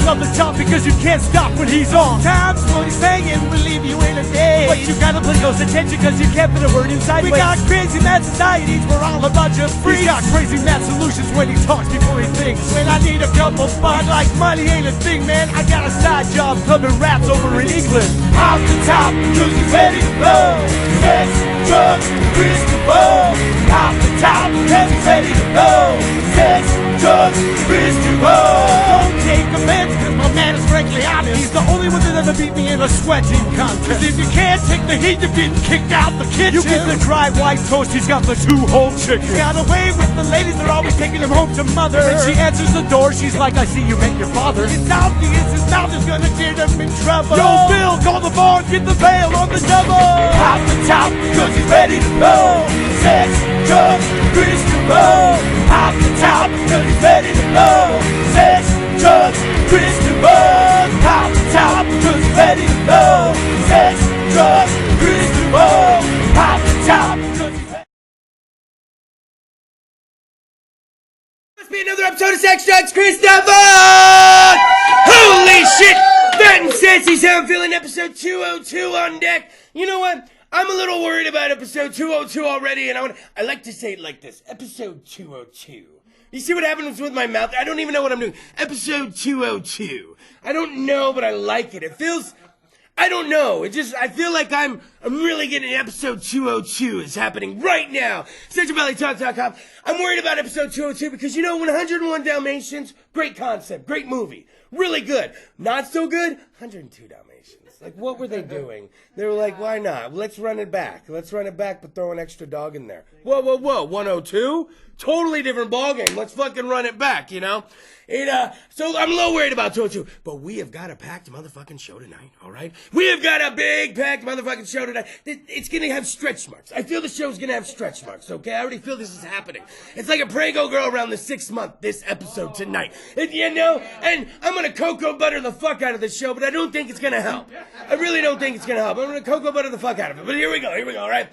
Up the top because you can't stop when he's on. Times what he's saying will leave you in a daze. But you gotta pay close attention because you can't put a word inside. We got crazy mad societies, we're all a bunch of freaks. He's got crazy mad solutions when he talks before he thinks. When I need a couple bucks, like money ain't a thing, man. I got a side job clubbing rats over in England. Off the top, cause he's ready to blow. Sex, drugs, Kris DeVold. Off the top, cause he's ready to blow. Sex, drugs, Kris DeVold. Don't take offense, cause my man is frankly honest. He's the only one that ever beat me in a sweating contest. Cause if you can't take the heat, you're getting kicked out the kitchen. You get the dry white toast, he's got the 2-whole chicken. He got away with the ladies, they're always taking him home to mother. And she answers the door, she's like, I see you met your father. It's obvious his mouth is gonna get him in trouble. Yo, Bill, call the bar, get the bail on the double. Off the top, cause he's ready to blow. Sex, drugs, Kris DeVold. Off the top, cause he's ready to blow. Sex, drugs, Kris DeVold. Off the top, cause he's ready to blow. Sex, drugs, Kris DeVold. Off the top, cause he's ready. Must be another episode of Sex, Drugs, Kris DeVold! Holy shit! Fat and sassy sound feeling episode 202 on deck. You know what? I'm a little worried about episode 202 already, and I like to say it like this. Episode 202. You see what happens with my mouth? I don't even know what I'm doing. Episode 202. I don't know, but I like it. It feels... I don't know. I feel like I'm really getting episode 202 is happening right now. CentralValleyTalk.com. I'm worried about episode 202 because, 101 Dalmatians, great concept, great movie, really good. Not so good, 102 Dalmatians. Like, what were they doing? They were like, why not? Let's run it back. Let's run it back, but throw an extra dog in there. Whoa, 102? Totally different ballgame. Let's fucking run it back, So I'm a little worried about 202. But we have got a packed motherfucking show tonight, all right? We have got a big packed motherfucking show tonight. It's going to have stretch marks. I feel the show's going to have stretch marks, okay? I already feel this is happening. It's like a Prego girl around the 6th month, this episode tonight. And I'm going to cocoa butter the fuck out of this show, but I don't think it's going to help. I really don't think it's going to help. I'm going to cocoa butter the fuck out of it. But here we go, all right?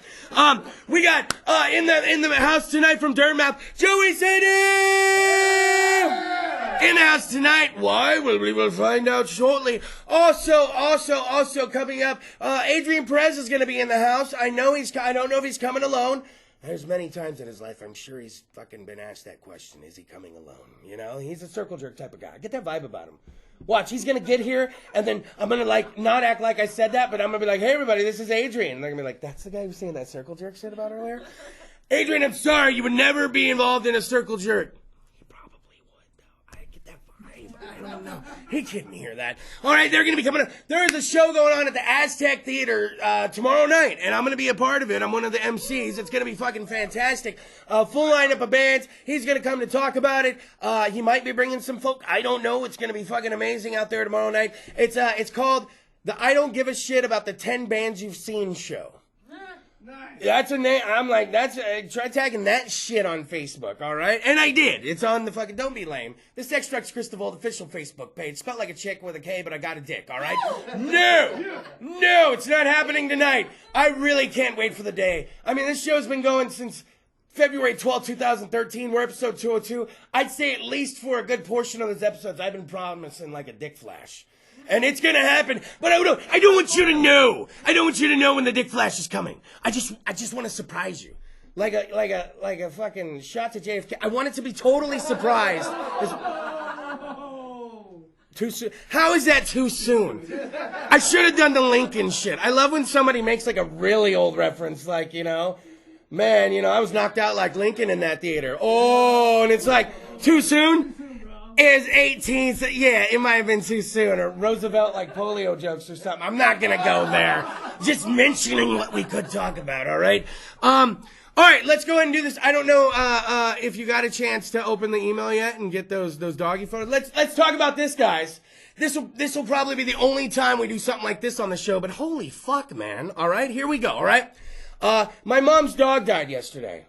We got in the house tonight from Dermouth, Joey Sadie! In the house tonight. Why? Well, we will find out shortly. Also coming up, Adrian Perez is going to be in the house. I don't know if he's coming alone. There's many times in his life I'm sure he's fucking been asked that question. Is he coming alone? He's a circle jerk type of guy. I get that vibe about him. Watch, he's going to get here, and then I'm going to, not act like I said that, but I'm going to be like, hey, everybody, this is Adrian. And they're going to be like, that's the guy who was saying that circle jerk shit about earlier? Adrian, I'm sorry, you would never be involved in a circle jerk. He probably would, though. I get that vibe. I don't know. He couldn't hear that. All right, they're going to be coming up. There is a show going on at the Aztec Theater tomorrow night, and I'm going to be a part of it. I'm one of the MCs. It's going to be fucking fantastic. Full lineup of bands. He's going to come to talk about it. He might be bringing some folk. I don't know. It's going to be fucking amazing out there tomorrow night. It's called the I Don't Give a Shit About the 10 Bands You've Seen show. Nice. That's a name. I'm like, try tagging that shit on Facebook, all right? And I did. It's on the fucking, don't be lame. This Sex, Drugs, Kris DeVold official Facebook page. Spelled like a chick with a K, but I got a dick, all right? No, it's not happening tonight. I really can't wait for the day. I mean, this show's been going since February 12, 2013. We're episode 202. I'd say at least for a good portion of those episodes, I've been promising like a dick flash. And it's gonna happen, but I don't want you to know. I don't want you to know when the dick flash is coming. I just want to surprise you, like a fucking shot to JFK. I want it to be totally surprised. Too soon? How is that too soon? I should have done the Lincoln shit. I love when somebody makes like a really old reference, like man, I was knocked out like Lincoln in that theater. Oh, and it's like too soon. Is 18, so yeah, it might have been too soon, or Roosevelt like polio jokes or something. I'm not gonna go there. Just mentioning what we could talk about, all right? All right, let's go ahead and do this. I don't know if you got a chance to open the email yet and get those doggy photos. Let's talk about this, guys. This will probably be the only time we do something like this on the show, but holy fuck, man. All right, here we go, all right? My mom's dog died yesterday.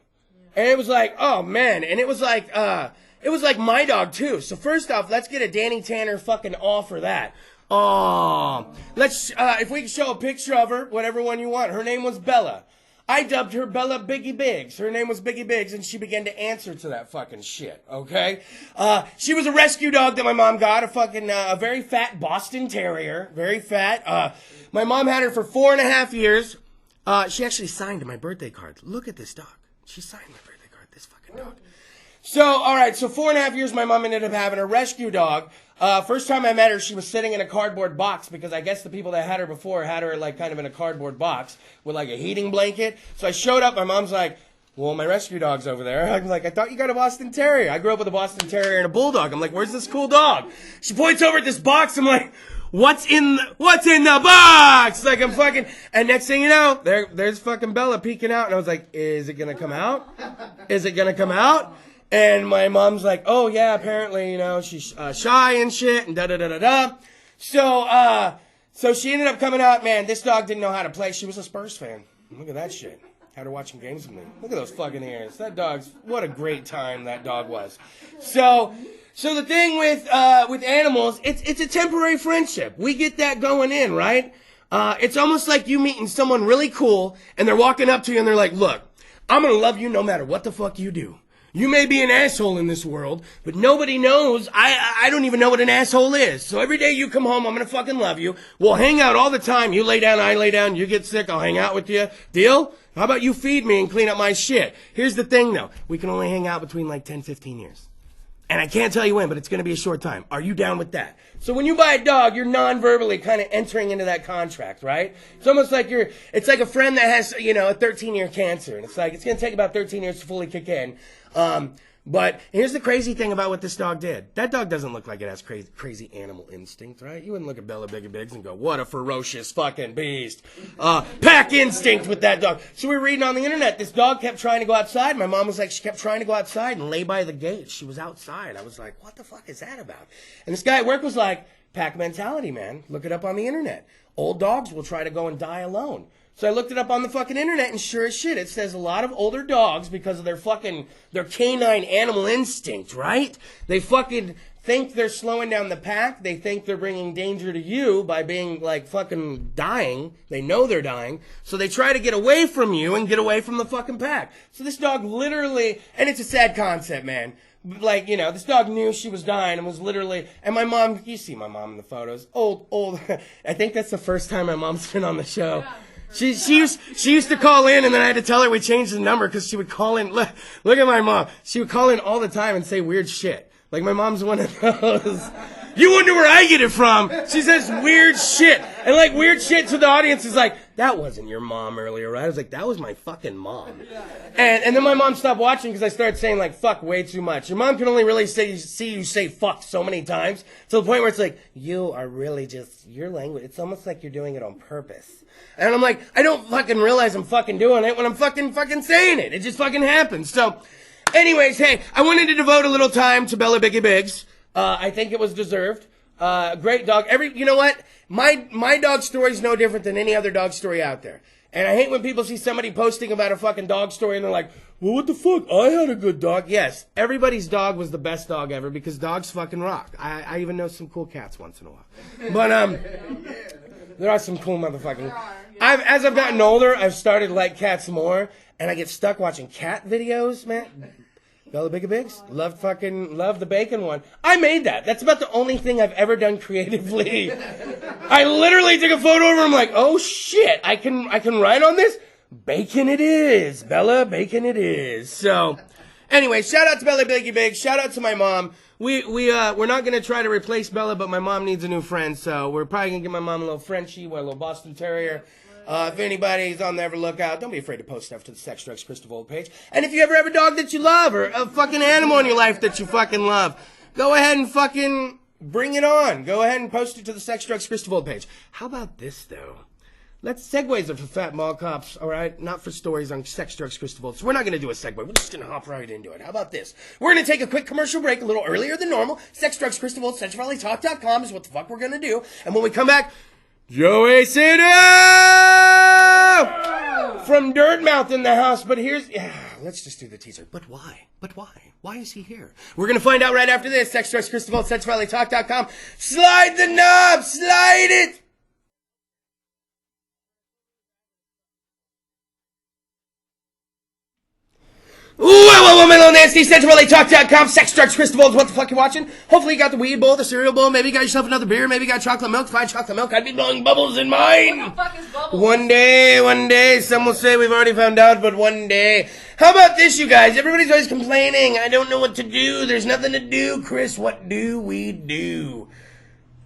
And it was like, oh man, and it was like my dog too. So first off, let's get a Danny Tanner fucking off for that. Oh, let's, if we can show a picture of her, whatever one you want. Her name was Bella. I dubbed her Bella Biggie Biggs. Her name was Biggie Biggs, and she began to answer to that fucking shit, okay? She was a rescue dog that my mom got, a very fat Boston Terrier, very fat. My mom had her for 4.5 years. She actually signed my birthday card. Look at this dog. She signed my birthday card, this fucking dog. So, alright, so 4.5 years my mom ended up having a rescue dog. First time I met her, she was sitting in a cardboard box because I guess the people that had her before had her like kind of in a cardboard box with like a heating blanket. So I showed up, my mom's like, well, my rescue dog's over there. I'm like, I thought you got a Boston Terrier. I grew up with a Boston Terrier and a Bulldog. I'm like, where's this cool dog? She points over at this box. I'm like, what's in the box? Like I'm fucking, and next thing you know, there's fucking Bella peeking out. And I was like, is it gonna come out? Is it gonna come out? And my mom's like, oh yeah, apparently, you know, she's shy and shit and da-da-da-da-da. So she ended up coming out, man, this dog didn't know how to play. She was a Spurs fan. Look at that shit. Had her watching games with me. Look at those fucking ears. That dog's, what a great time that dog was. So the thing with animals, it's a temporary friendship. We get that going in, right? It's almost like you meeting someone really cool and they're walking up to you and they're like, look, I'm gonna love you no matter what the fuck you do. You may be an asshole in this world, but nobody knows. I don't even know what an asshole is. So every day you come home, I'm gonna fucking love you. We'll hang out all the time. You lay down, I lay down. You get sick, I'll hang out with you. Deal? How about you feed me and clean up my shit? Here's the thing though. We can only hang out between like 10, 15 years. And I can't tell you when, but it's gonna be a short time. Are you down with that? So when you buy a dog, you're non-verbally kind of entering into that contract, right? It's almost like it's like a friend that has, you know, a 13-year cancer. And it's like, it's gonna take about 13 years to fully kick in. But here's the crazy thing about what this dog did. That dog doesn't look like it has crazy animal instinct, right? You wouldn't look at Bella Biggie Biggs and go, what a ferocious fucking beast. Pack instinct with that dog. So we were reading on the internet, this dog kept trying to go outside. My mom was like, she kept trying to go outside and lay by the gate. She was outside. I was like, what the fuck is that about? And this guy at work was like, pack mentality, man. Look it up on the internet. Old dogs will try to go and die alone. So I looked it up on the fucking internet, and sure as shit, it says a lot of older dogs, because of their canine animal instinct, right? They fucking think they're slowing down the pack. They think they're bringing danger to you by being, like, fucking dying. They know they're dying. So they try to get away from you and get away from the fucking pack. So this dog literally, and it's a sad concept, man. Like, you know, this dog knew she was dying and was literally, and my mom, you see my mom in the photos, old. I think that's the first time my mom's been on the show. Yeah. She used to call in, and then I had to tell her we changed the number because she would call in. Look at my mom. She would call in all the time and say weird shit. Like my mom's one of those. You wonder where I get it from. She says weird shit. And like weird shit to the audience is like, that wasn't your mom earlier, right? I was like, that was my fucking mom. And then my mom stopped watching because I started saying like fuck way too much. Your mom can only really see you say fuck so many times to the point where it's like, you are really just, your language, it's almost like you're doing it on purpose. And I'm like, I don't fucking realize I'm fucking doing it when I'm fucking saying it. It just fucking happens. So, anyways, hey, I wanted to devote a little time to Bella Biggie Biggs. I think it was deserved. Great dog. You know what? My dog story is no different than any other dog story out there. And I hate when people see somebody posting about a fucking dog story and they're like, well, what the fuck? I had a good dog. Yes, everybody's dog was the best dog ever because dogs fucking rock. I even know some cool cats once in a while. But, there are some cool motherfucking... As I've gotten older, I've started to like cats more, and I get stuck watching cat videos, man. Bella Biggie Biggs? Love the bacon one. I made that. That's about the only thing I've ever done creatively. I literally took a photo of her, I'm like, oh shit, I can write on this? Bacon it is. Bella, bacon it is. So, anyway, shout out to Bella Biggie Biggs. Shout out to my mom. We're not gonna try to replace Bella, but my mom needs a new friend, so we're probably gonna give my mom a little Frenchie, a little Boston Terrier. If anybody's on the ever lookout, don't be afraid to post stuff to the Sex Drugs Kris DeVold page. And if you ever have a dog that you love, or a fucking animal in your life that you fucking love, go ahead and fucking bring it on. Go ahead and post it to the Sex Drugs Kris DeVold page. How about this, though? Segues are for fat mall cops, all right? Not for stories on Sex Drugs Kris DeVold. So we're not going to do a segue. We're just going to hop right into it. How about this? We're going to take a quick commercial break a little earlier than normal. Sex Drugs Kris DeVold, CentralValleyTalk.com is what the fuck we're going to do. And when we come back, Joey Cito! from Dirtmouth in the house. But here's, let's just do the teaser. But why? But why? Why is he here? We're going to find out right after this. Text us, Kris DeVold, SexuallyTalk.com. Slide the knob, slide it. Well, my little nasty, SexuallyTalk.com, Sex, Drugs, Kris DeVold, what the fuck you watching? Hopefully you got the weed bowl, the cereal bowl, maybe you got yourself another beer, maybe you got chocolate milk, fine chocolate milk, I'd be blowing bubbles in mine. What the fuck is bubbles? One day, some will say we've already found out, but one day. How about this, you guys? Everybody's always complaining, I don't know what to do, there's nothing to do. Kris, what do we do?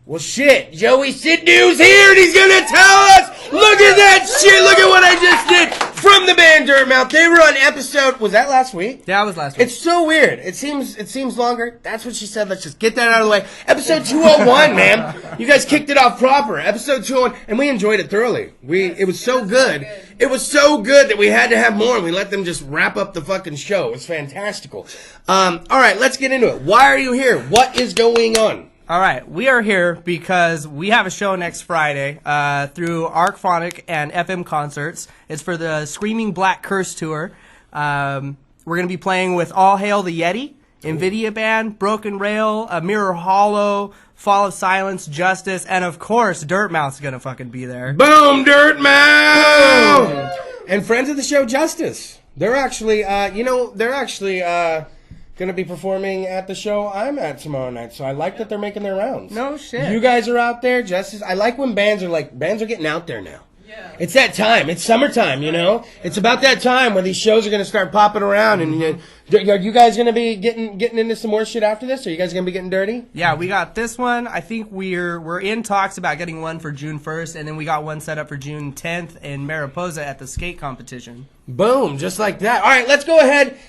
Well, shit, Joey Sidnew's here and he's gonna tell us! Look at that shit! Look at what I just did from the band Dirtmouth. They were on episode, was that last week? Yeah, it was last week. It's so weird. It seems longer. That's what she said. Let's just get that out of the way. Episode 201, man. You guys kicked it off proper. Episode 201, and we enjoyed it thoroughly. It was so good. It was so good that we had to have more, and we let them just wrap up the fucking show. It was fantastical. All right, let's get into it. Why are you here? What is going on? All right, we are here because we have a show next Friday through Arcphonic and FM Concerts. It's for the Screaming Black Curse Tour. We're going to be playing with All Hail the Yeti, Invidia Band, Broken Rail, Mirror Hollow, Fall of Silence, Justice, and of course, Dirtmouth's going to fucking be there. Boom, Dirtmouth! And friends of the show, Justice. They're actually, going to be performing at the show I'm at tomorrow night, so I like that they're making their rounds. No shit. You guys are out there, Justice. I like when bands are getting out there now. Yeah. It's that time. It's summertime, you know? It's about that time where these shows are going to start popping around, and are you guys going to be getting into some more shit after this? Are you guys going to be getting dirty? Yeah, we got this one. I think we're in talks about getting one for June 1st, and then we got one set up for June 10th in Mariposa at the skate competition. Boom, just like that. All right, let's go ahead.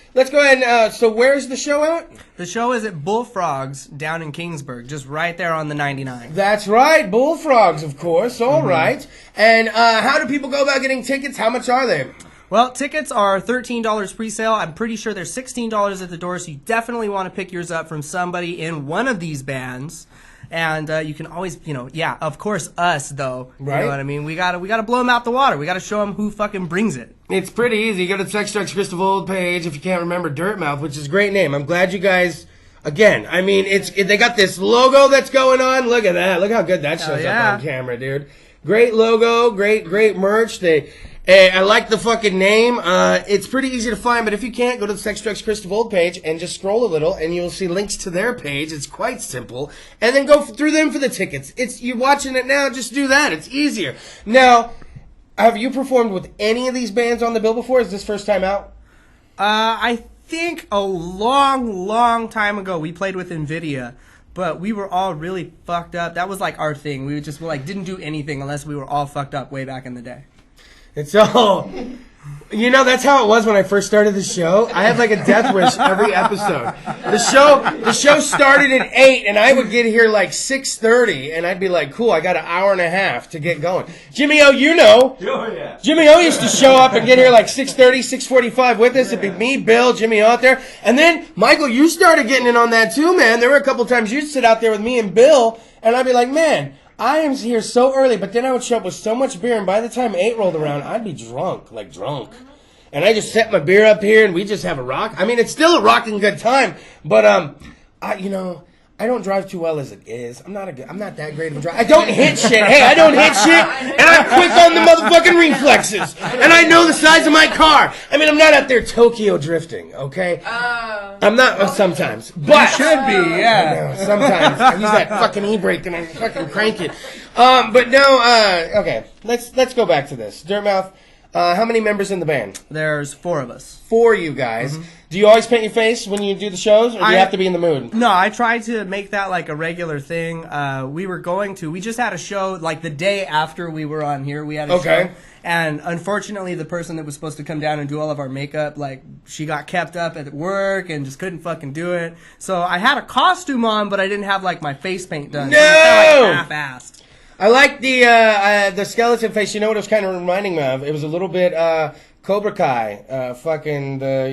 So where's the show at? The show is at Bullfrogs down in Kingsburg, just right there on the 99. That's right, Bullfrogs, of course. All right. And how do people go about getting tickets? How much are they? Well, tickets are $13 pre-sale. I'm pretty sure they're $16 at the door, so you definitely want to pick yours up from somebody in one of these bands. And you can always, of course, us though. Right. You know what I mean? We gotta blow them out the water. We gotta show them who fucking brings it. It's pretty easy. You go to the Sex Drugs Kris DeVold page if you can't remember Dirtmouth, which is a great name. I'm glad you guys. Again, I mean, they got this logo that's going on. Look at that. Look how good that shows up on camera, dude. Great logo, great merch. I like the fucking name. It's pretty easy to find, but if you can't, go to the Sex Drugs Kris DeVold page and just scroll a little, and you'll see links to their page. It's quite simple. And then go through them for the tickets. You're watching it now, just do that. It's easier. Now, have you performed with any of these bands on the bill before? Is this first time out? I think a long time ago we played with Invidia, but we were all really fucked up. That was like our thing. We just didn't do anything unless we were all fucked up way back in the day. It's all, that's how it was when I first started the show. I had like a death wish every episode. The show started at 8, and I would get here like 6:30, and I'd be like, cool, I got an hour and a half to get going. Jimmy O, you know. Oh, yeah. Jimmy O used to show up and get here like 6:30, 6:45 with us. It'd be me, Bill, Jimmy O out there. And then, Michael, you started getting in on that too, man. There were a couple times you'd sit out there with me and Bill, and I'd be like, man, I am here so early, but then I would show up with so much beer, and by the time 8 rolled around, I'd be drunk. And I just set my beer up here, and we just have a rock. I mean, it's still a rocking good time, but I don't drive too well as it is. I'm not that great of a driver. I don't hit shit. Hey, I don't hit shit, and I'm quick on the motherfucking reflexes, and I know the size of my car. I mean, I'm not out there Tokyo drifting, okay? I'm not sometimes, but should be, yeah. I know, sometimes I use that fucking e-brake and I fucking crank it. But no, okay. Let's go back to this. Dirtmouth. How many members in the band? There's 4 of us. 4 you guys. Mm-hmm. Do you always paint your face when you do the shows, or do you have to be in the mood? No, I try to make that like a regular thing. We just had a show like the day after we were on here. We had a show. And unfortunately, the person that was supposed to come down and do all of our makeup, she got kept up at work and just couldn't fucking do it. So I had a costume on, but I didn't have my face paint done. No! So it was half-assed. I like the skeleton face. You know what it was kind of reminding me of? It was a little bit Cobra Kai,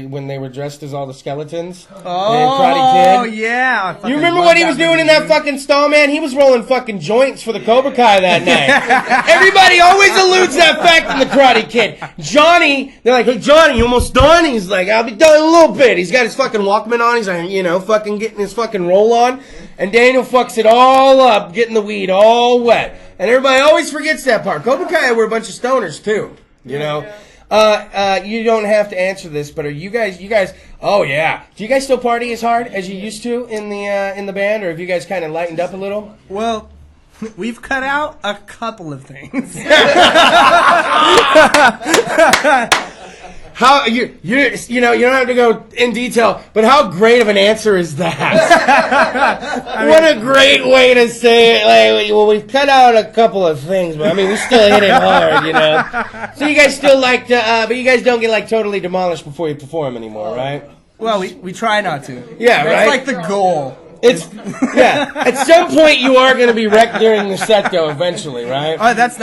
when they were dressed as all the skeletons. Oh, yeah. You remember what he was doing in that fucking stall, man? He was rolling fucking joints for the Cobra Kai that night. Everybody always alludes that fact in the Karate Kid. Johnny, they're like, hey, Johnny, you almost done? He's like, I'll be done in a little bit. He's got his fucking Walkman on. He's like, fucking getting his fucking roll on. And Daniel fucks it all up, getting the weed all wet. And everybody always forgets that part. Cobra Kai were a bunch of stoners, too. You know? You don't have to answer this, but are you guys, oh yeah. Do you guys still party as hard as you used to in the band, or have you guys kind of lightened up a little? Well, we've cut out a couple of things. How you don't have to go in detail, but how great of an answer is that? What a great way to say it. Like, well, we've cut out a couple of things, but I mean, we still hit it hard, you know. So you guys still like to, but you guys don't get like totally demolished before you perform anymore, right? Well, we try not to. Yeah, That's right. like the goal. At some point you are going to be wrecked during the set, though. Eventually, right? That's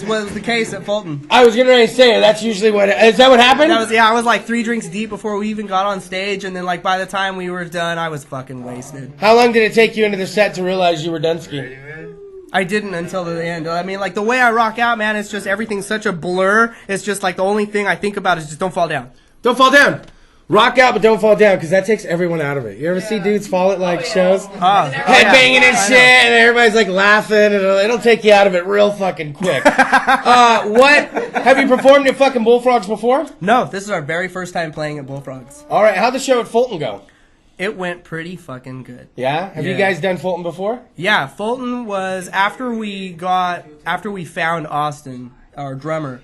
what was the case at Fulton. I was getting ready to say that's usually what. Is that what happened? I was like 3 drinks deep before we even got on stage, and then like by the time we were done, I was fucking wasted. How long did it take you into the set to realize you were done skiing? I didn't until the end. I mean, like the way I rock out, man, it's just everything's such a blur. It's just like the only thing I think about is just don't fall down. Don't fall down. Rock out, but don't fall down, because that takes everyone out of it. You ever see dudes fall at, like, shows? Headbanging and shit, and everybody's, like, laughing, and it'll take you out of it real fucking quick. Have you performed at fucking Bullfrogs before? No, this is our very first time playing at Bullfrogs. All right, how'd the show at Fulton go? It went pretty fucking good. Yeah? Have you guys done Fulton before? Yeah, Fulton was, after we found Austin, our drummer,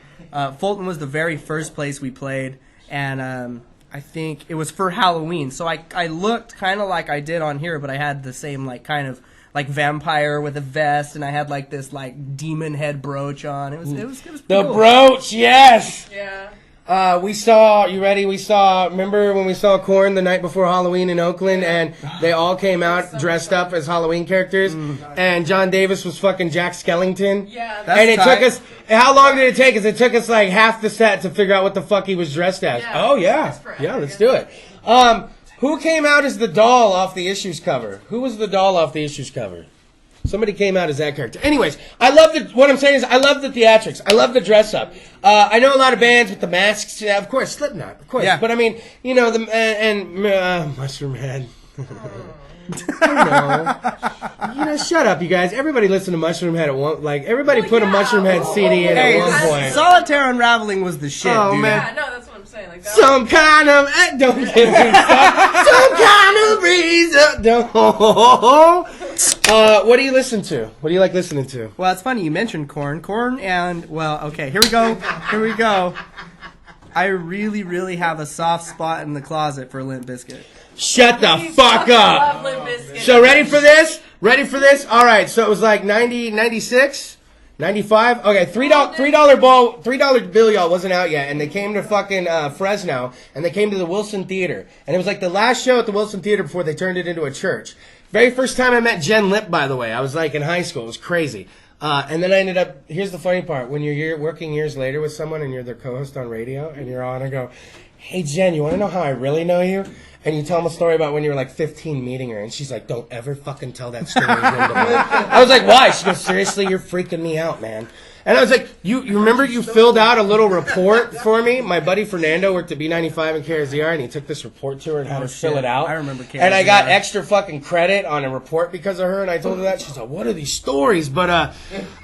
Fulton was the very first place we played, and, I think it was for Halloween, so I looked kind of like I did on here, but I had the same like kind of like vampire with a vest, and I had like this like demon head brooch on. It was the cool. Brooch, yes. Yeah. Remember when we saw Korn the night before Halloween in Oakland, and they all came out dressed up as Halloween characters, and John Davis was fucking Jack Skellington? Yeah. And it took us, how long did it take us? It took us like half the set to figure out what the fuck he was dressed as. Yeah. Oh yeah. Yeah, let's do it. Who came out as the doll off the Issues cover? Who was the doll off the Issues cover? Somebody came out as that character. Anyways, what I'm saying is I love the theatrics. I love the dress up. I know a lot of bands with the masks. Yeah, of course, Slipknot, of course. Yeah. But I mean, you know, Mushroom Head. Shut up, you guys. Everybody listen to Mushroom Head at one. Like everybody put a Mushroom Head CD in at one point. Solitaire Unraveling was the shit, Oh, dude. man. Yeah, no, that's what I'm saying. Like that Some kind of don't get me started. Some kind of reason. Don't. What do you listen to? What do you like listening to? Well, it's funny you mentioned Korn, and well, okay, here we go. I really, really have a soft spot in the closet for Limp Bizkit. Shut the We fuck fucking up. love Limp Bizkit. So ready for this? Ready for this? All right. So it was like 90, 96, 95. Okay, $3 bill, y'all, wasn't out yet, and they came to fucking Fresno, and they came to the Wilson Theater, and it was like the last show at the Wilson Theater before they turned it into a church. Very first time I met Jen Lip, by the way. I was like in high school. It was crazy. And then I ended up, here's the funny part, when you're working years later with someone and you're their co-host on radio, and you're on and go, hey, Jen, you want to know how I really know you? And you tell them a story about when you were like 15 meeting her, and she's like, don't ever fucking tell that story again to me. I was like, why? She goes, seriously, you're freaking me out, man. And I was like, you remember you filled out a little report for me? My buddy Fernando worked at B95 and KRZR, and he took this report to her and had her fill it out. I remember KRZR. And I got extra fucking credit on a report because of her, and I told her that. She's like, what are these stories? But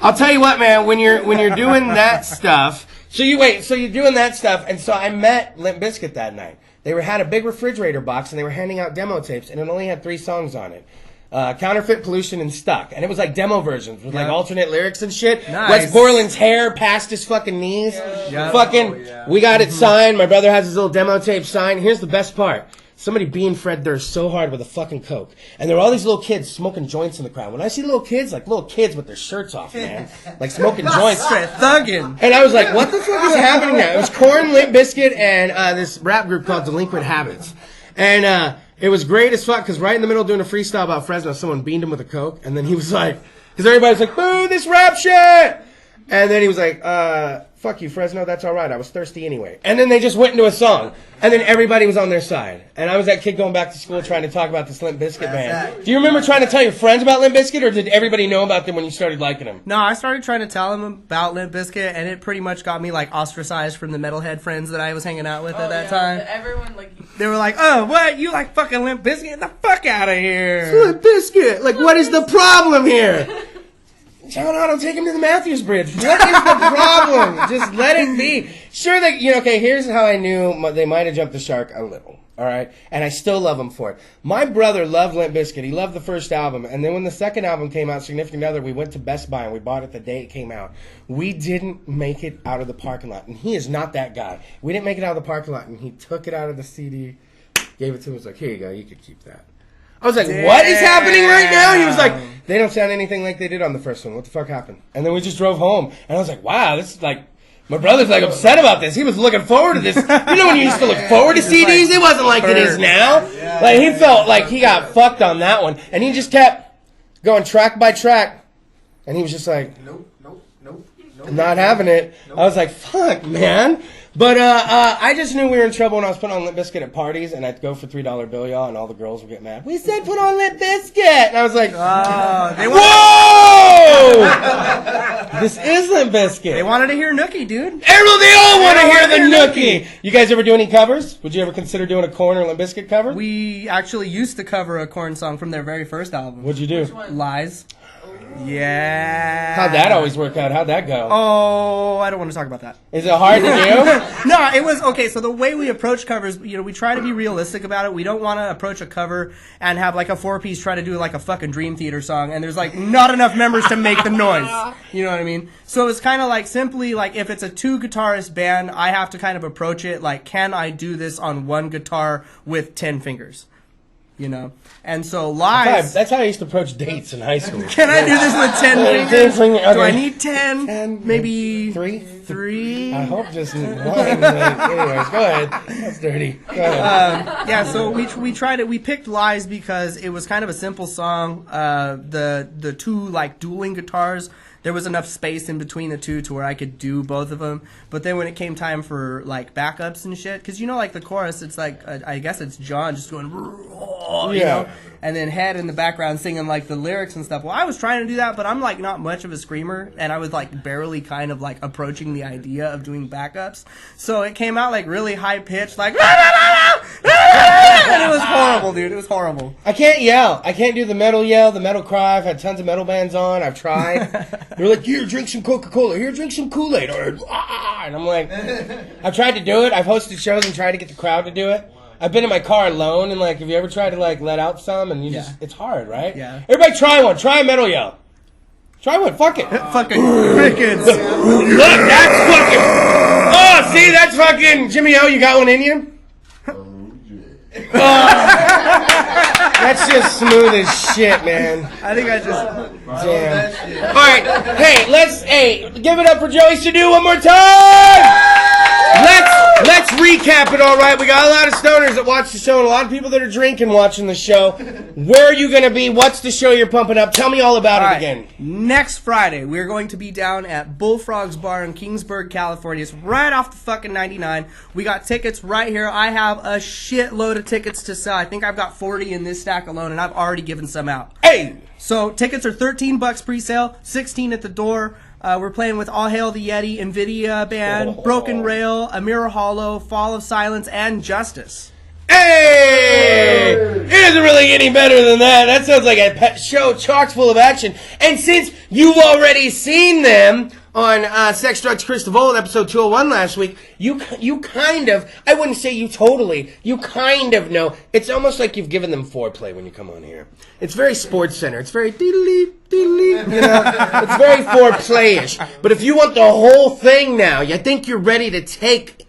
I'll tell you what, man, when you're doing that stuff, so you're doing that stuff, and so I met Limp Bizkit that night. They had a big refrigerator box, and they were handing out demo tapes, and it only had 3 songs on it. Counterfeit, Pollution, and Stuck. And it was like demo versions with like alternate lyrics and shit. Nice. Wes Borland's hair past his fucking knees. Yeah. Fucking, we got it signed. My brother has his little demo tape signed. Here's the best part. Somebody being Fred Durst so hard with a fucking Coke. And there were all these little kids smoking joints in the crowd. When I see little kids with their shirts off, man. Like smoking joints. Straight thuggin'. And I was like, what the fuck is happening now? It was Korn, Limp Bizkit, and this rap group called Delinquent Habits. And it was great as fuck, because right in the middle of doing a freestyle about Fresno, someone beamed him with a Coke, and then he was like, because everybody's like, boo, this rap shit! And then he was like, fuck you, Fresno, that's all right. I was thirsty anyway. And then they just went into a song. And then everybody was on their side. And I was that kid going back to school trying to talk about this Limp Bizkit band. Do you remember trying to tell your friends about Limp Bizkit, or did everybody know about them when you started liking them? No, I started trying to tell them about Limp Bizkit, and it pretty much got me like ostracized from the metalhead friends that I was hanging out with at that time. Everyone They were like, "Oh, what? You like fucking Limp Bizkit? Get the fuck out of here!" It's Limp Bizkit. Like, what is the problem here? John Otto, take him to the Matthews Bridge. What is the problem? Just let it be. Sure, okay, here's how I knew they might have jumped the shark a little, all right? And I still love them for it. My brother loved Limp Bizkit. He loved the first album. And then when the second album came out, Significant Other, we went to Best Buy and we bought it the day it came out. We didn't make it out of the parking lot. And he is not that guy. We didn't make it out of the parking lot. And he took it out of the CD, gave it to me, was like, here you go, you could keep that. I was like, what is happening right now? He was like, they don't sound anything like they did on the first one. What the fuck happened? And then we just drove home. And I was like, wow, this is like, my brother's like upset about this. He was looking forward to this. You know when you used to look forward to CDs? It wasn't like it is now. Like, he felt like he got fucked on that one. And he just kept going track by track. And he was just like, nope. Not having it. I was like, fuck, man. But I just knew we were in trouble when I was putting on Limp Bizkit at parties, and I'd go for $3 bill, y'all, and all the girls would get mad. We said put on Limp Bizkit! And I was like, whoa! This is Limp Bizkit. They wanted to hear Nookie, dude. They all want to hear the Nookie! You guys ever do any covers? Would you ever consider doing a Korn or Limp Bizkit cover? We actually used to cover a Korn song from their very first album. What'd you do? Lies. Yeah. How'd that always work out? How'd that go? Oh, I don't want to talk about that. Is it hard to do? No, it was okay. So the way we approach covers, we try to be realistic about it. We don't want to approach a cover and have like a 4-piece try to do like a fucking Dream Theater song, and there's like not enough members to make the noise. You know what I mean? So it's kind of like simply like if it's a 2-guitarist band, I have to kind of approach it like, can I do this on one guitar with 10 fingers? And so Lies. That's how I used to approach dates in high school. Can I do this with 10 fingers? Do I need 10? Maybe 3? I hope just one. Anyways, go ahead. That's dirty. Go ahead. So we tried it. We picked Lies because it was kind of a simple song. The two like dueling guitars, there was enough space in between the two to where I could do both of them. But then when it came time for like backups and shit, because like the chorus, it's like I guess it's John just going, you know, and then Head in the background singing like the lyrics and stuff. Well, I was trying to do that, but I'm like not much of a screamer, and I was like barely kind of like approaching the idea of doing backups. So it came out like really high pitched, like, and it was horrible, dude. It was horrible. I can't yell. I can't do the metal yell, the metal cry. I've had tons of metal bands on. I've tried. They're like, here, drink some Coca-Cola. Here, drink some Kool-Aid. And I'm like, I've tried to do it. I've hosted shows and tried to get the crowd to do it. I've been in my car alone, and like, have you ever tried to like let out some? And it's hard, right? Yeah. Everybody try one. Try a metal yell. Try one. Fuck it. Fucking crickets. Look, that's fucking. Oh, see, that's fucking Jimmy O. You got one in you? That's just smooth as shit, man. I think I just. Damn. All right, hey, give it up for Joey Sadu one more time. Let's recap it, all right? We got a lot of stoners that watch the show and a lot of people that are drinking watching the show. Where are you going to be? What's the show you're pumping up? Tell me all about it again. Next Friday, we're going to be down at Bullfrog's Bar in Kingsburg, California. It's right off the fucking 99. We got tickets right here. I have a shitload of tickets to sell. I think I've got 40 in this stack alone, and I've already given some out. Hey! So tickets are $13 pre-sale, $16 at the door. We're playing with All Hail the Yeti, Nvidia Band, Broken Rail, Amira Hollow, Fall of Silence, and Justice. Hey! It doesn't really get any better than that. That sounds like a show chock full of action. And since you've already seen them on Sex, Drugs, Kris DeVold, episode 201 last week, you kind of, I wouldn't say you totally, you kind of know. It's almost like you've given them foreplay when you come on here. It's very Sports Center. It's very diddly, you know, it's very foreplay-ish. But if you want the whole thing now, I think you're ready to take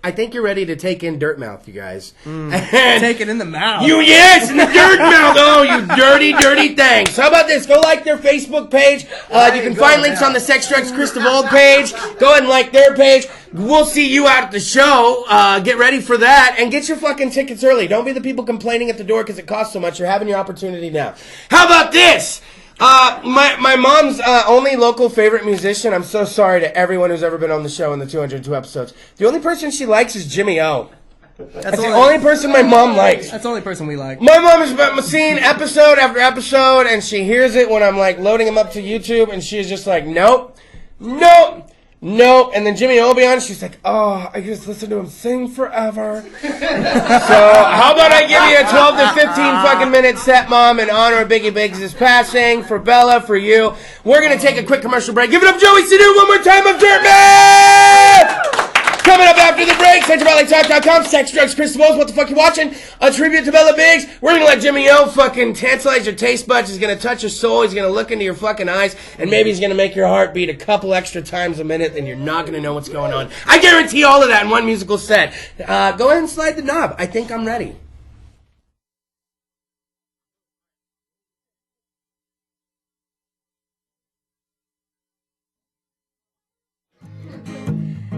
in Dirt Mouth, you guys. Take it in the mouth. Yes, in the Dirt Mouth. Oh, you dirty, dirty things. How about this? Go like their Facebook page. You can find links on the Sex, Drugs, Kris DeVold page. Go ahead and like their page. We'll see you out at the show. Get ready for that. And get your fucking tickets early. Don't be the people complaining at the door because it costs so much. You're having your opportunity now. How about this? My mom's only local favorite musician. I'm so sorry to everyone who's ever been on the show in the 202 episodes. The only person she likes is Jimmy O. That's the only person my mom likes. That's the only person we like. My mom has seen episode after episode, and she hears it when I'm like loading them up to YouTube, and she's just like, nope, nope, nope. And then Jimmy O will be on, she's like, oh, I just listen to him sing forever. So how about I give you a 12 to 15 fucking minute set, Mom, in honor of Biggie Biggs' passing, for Bella, for you. We're going to take a quick commercial break. Give it up, Joey Sadu, one more time of Dirtman! Coming up after the break, CentralValleyTalk.com, Sex, Drugs, Kris DeVold, what the fuck you watching? A tribute to Bella Biggs. We're going to let Jimmy O fucking tantalize your taste buds. He's going to touch your soul. He's going to look into your fucking eyes. And maybe he's going to make your heart beat a couple extra times a minute, and you're not going to know what's going on. I guarantee all of that in one musical set. Go ahead and slide the knob. I think I'm ready.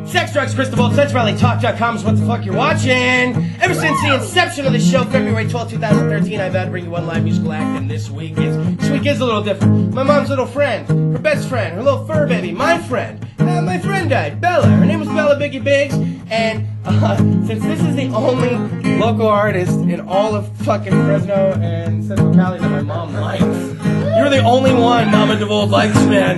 Sex, Drugs, Kris DeVold, CentralValleyTalk.com is what the fuck you're watching. Ever since the inception of the show, February 12, 2013, I've had to bring you one live musical act, and this week is a little different. My mom's little friend, her best friend, her little fur baby, my friend. My friend died, Bella. Her name was Bella Biggie Biggs, and since this is the only local artist in all of fucking Fresno and Central Cali that my mom likes, you're the only one Mama DeVold likes, man.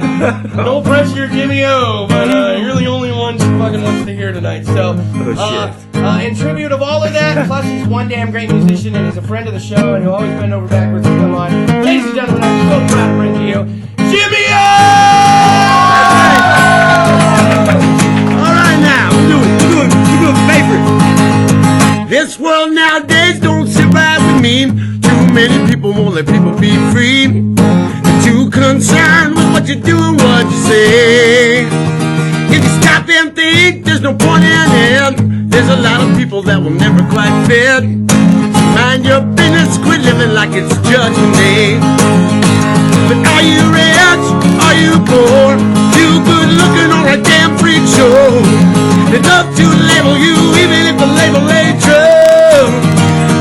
No pressure, Jimmy O, but you're the only one she fucking wants to hear tonight. So, in tribute of all of that, plus he's one damn great musician and he's a friend of the show and he'll always bend over backwards and come on. Ladies and gentlemen, I'm so proud to bring to you Jimmy O! All right, now we're doing favorite. This world nowadays don't sit right with me. Too many people won't let people be free. Too concerned with what you do and what you say. If you stop and think, there's no point in it. There's a lot of people that will never quite fit. Mind your business, quit living like it's Judgment Day. But are you rich? Are you poor? You good looking or a damn freak show? They love to label you even if the label ain't true.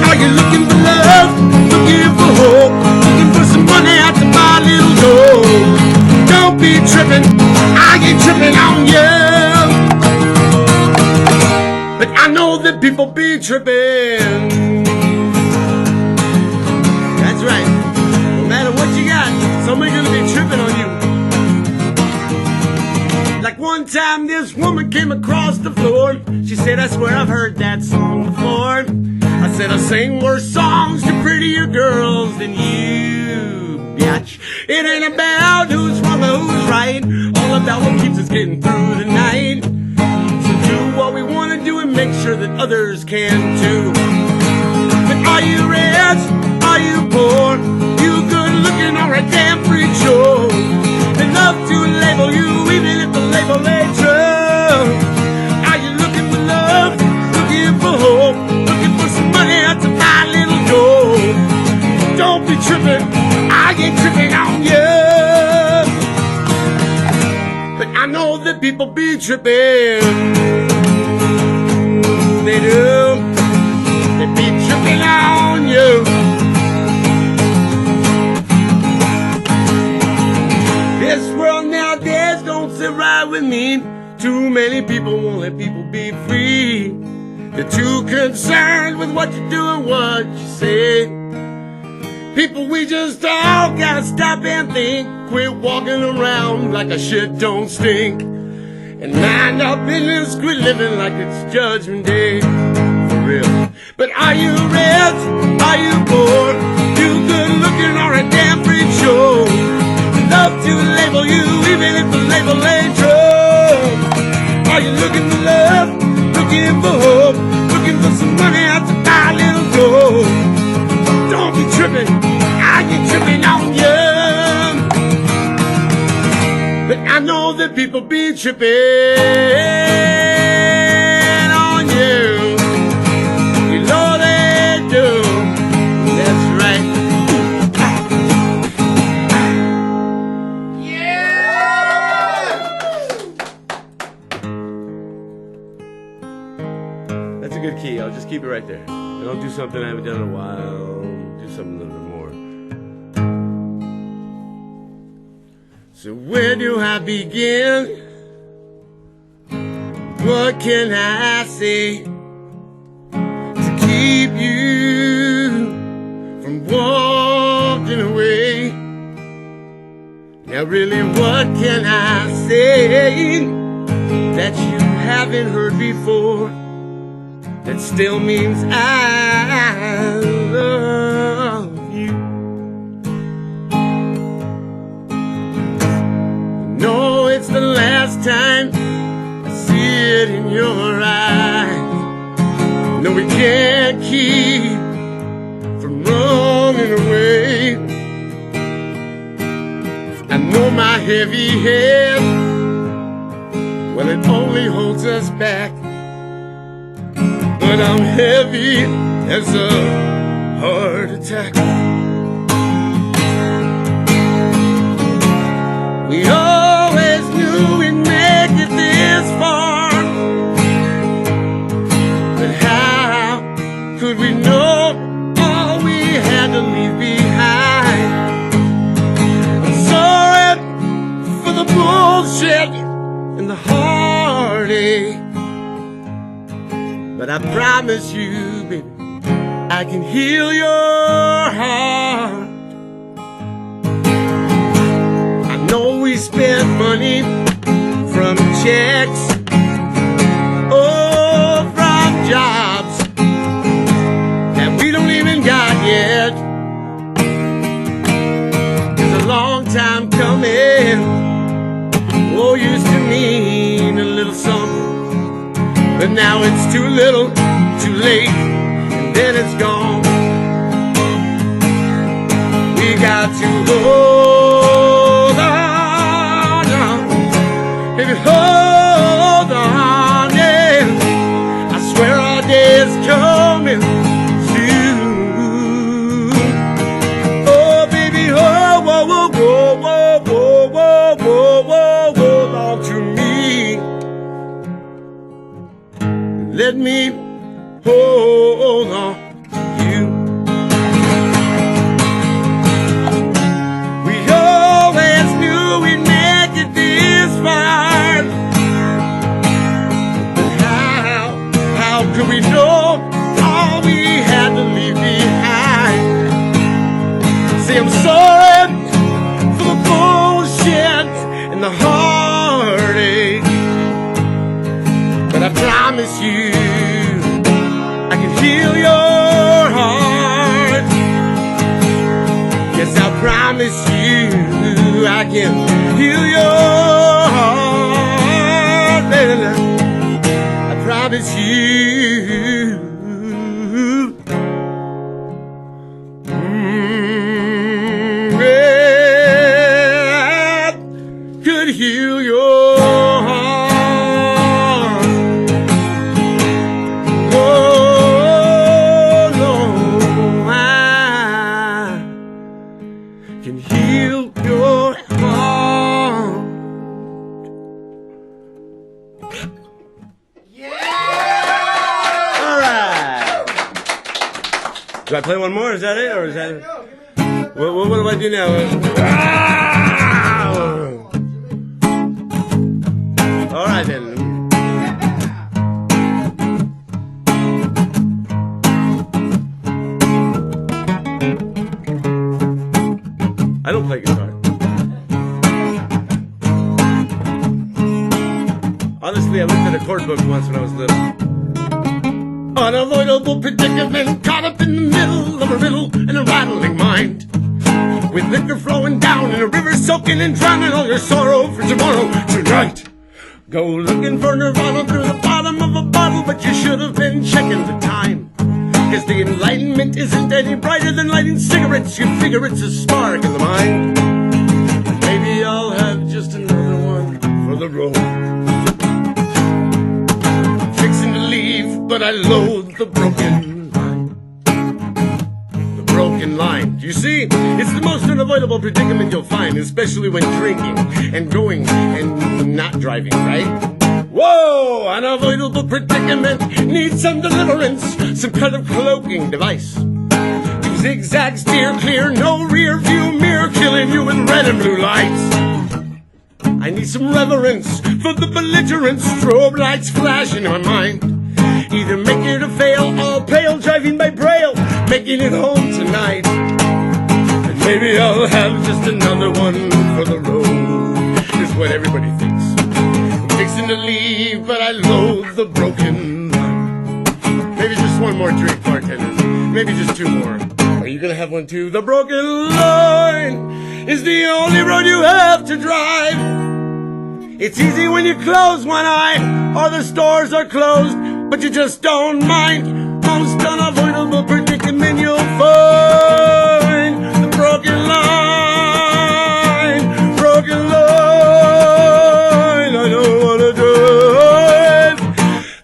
Are you looking for love? Looking for hope? Looking for some money out to buy a little gold? Don't be tripping, I ain't tripping on you. But I know that people be tripping. That's right. No matter what you got, somebody gonna be tripping on you. Like one time this woman came across the floor. She said, I swear I've heard that song before. I said, I sing worse songs to prettier girls than you, bitch. It ain't about who's wrong or who's right. All about what keeps us getting through the night. So do what we want to do and make sure that others can too. But are you rich? Are you poor? You good looking or a damn freak show? They love to label you even if the label ain't true. Are you looking for love? Looking for hope? Looking for some money out to buy a little gold? Don't be tripping, I ain't tripping on you. But I know that people be tripping. They do. They be tripping on you. This world nowadays don't sit right with me. Too many people won't let people be free. They're too concerned with what you do and what you say. People, we just all gotta stop and think. Quit walking around like a shit don't stink. And mind our business, quit living like it's Judgment Day. For real. But are you rich? Are you poor? You good looking or a damn freak show? Love to label you even if the label ain't true. Are you looking for love? Looking for hope? Looking for some money out to buy a little gold? Don't be tripping, I ain't tripping on you. But I know that people be tripping on you. You know they do. That's right. That's a good key. I'll just keep it right there. I don't do something I haven't done in a while. Do something a little bit more. So where do I begin? What can I say to keep you from walking away? Now really, what can I say that you haven't heard before that still means I love you? No, it's the last time I see it in your eyes. No, we can't keep from running away. I know my heavy head, well, it only holds us back. But I'm heavy as a heart attack. We always knew we'd make it this far, but how could we know all we had to leave behind? I'm sorry for the bullshit and the heartache, but I promise you, baby, I can heal your heart. I know we spent money from checks, oh, from jobs that we don't even got yet. It's a long time coming, oh, used to mean a little something, but now it's too little, too late, and then it's gone. We got to hold on, baby, hold on, yeah. I swear our day is coming soon. Oh, baby, oh, whoa, whoa, whoa, whoa, whoa, whoa, whoa, whoa, hold on to me. Let me hold on to you. We always knew we'd make it this far, but how could we know all we had to leave behind? See, I'm sorry for the bullshit and the heartache, but I promise you I can heal your heart. Yes, I promise you I can heal your heart. I promise you. Yeah, I could heal your heart. Oh, no, I can heal your heart. All right. Do I play one more? Is that it, or is that it? What do I do now? All right then. I don't play guitar. Honestly, I looked at a chord book once when I was little. Unavoidable predicament, caught up in the middle of a riddle and a rattling mind. With liquor flowing down in a river, soaking and drowning all your sorrow for tomorrow, tonight. Go looking for nirvana through the bottom of a bottle, but you should have been checking the time. Cause the enlightenment isn't any brighter than lighting cigarettes. You figure it's a spark in the mind. Maybe I'll have just another one for the road. Fixing to leave, but I loathe the broken line. The broken line. You see, it's the most unavoidable predicament you'll find, especially when drinking and going and not driving, right? Whoa! Unavoidable predicament needs some deliverance, some kind of cloaking device. You zigzag, steer clear, no rear view mirror, killing you with red and blue lights. I need some reverence for the belligerents. Strobe lights flash in my mind. Either make it or fail, all pale, driving by braille, making it home tonight. And maybe I'll have just another one for the road, is what everybody thinks. I'm fixing to leave, but I loathe the broken line. Maybe just one more drink, bartender. Maybe just two more. Are you gonna have one too? The broken line is the only road you have to drive. It's easy when you close one eye, or the stores are closed, but you just don't mind. Most unavoidable predicament you'll find. The broken line, broken line. I don't wanna drive,